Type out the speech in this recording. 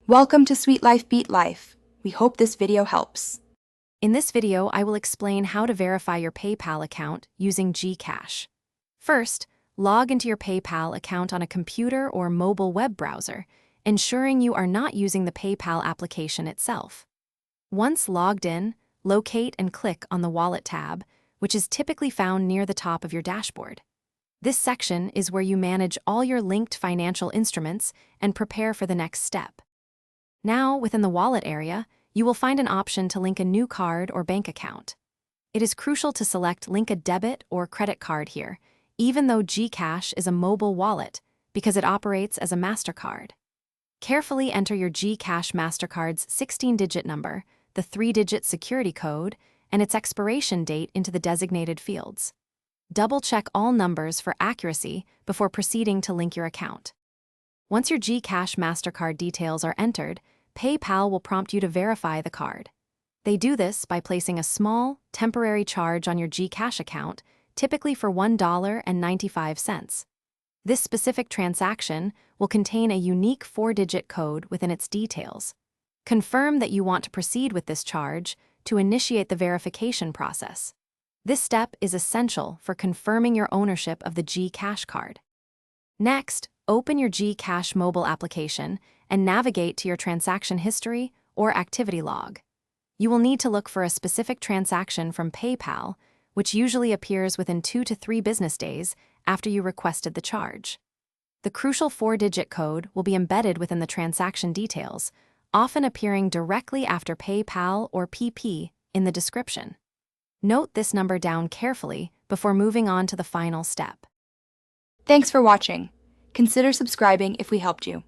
Welcome to Sweet Life Beat Life. We hope this video helps. In this video, I will explain how to verify your PayPal account using GCash. First, log into your PayPal account on a computer or mobile web browser, ensuring you are not using the PayPal application itself. Once logged in, locate and click on the Wallet tab, which is typically found near the top of your dashboard. This section is where you manage all your linked financial instruments and prepare for the next step. Now, within the wallet area, you will find an option to link a new card or bank account. It is crucial to select Link a debit or credit card here, even though GCash is a mobile wallet, because it operates as a MasterCard. Carefully enter your GCash MasterCard's 16-digit number, the 3-digit security code, and its expiration date into the designated fields. Double-check all numbers for accuracy before proceeding to link your account. Once your GCash MasterCard details are entered, PayPal will prompt you to verify the card. They do this by placing a small, temporary charge on your GCash account, typically for $1.95. This specific transaction will contain a unique 4-digit code within its details. Confirm that you want to proceed with this charge to initiate the verification process. This step is essential for confirming your ownership of the GCash card. Next, open your GCash mobile application and navigate to your transaction history or activity log. You will need to look for a specific transaction from PayPal, which usually appears within 2 to 3 business days after you requested the charge. The crucial 4-digit code will be embedded within the transaction details, often appearing directly after PayPal or PP in the description. Note this number down carefully before moving on to the final step. Thanks for watching. Consider subscribing if we helped you.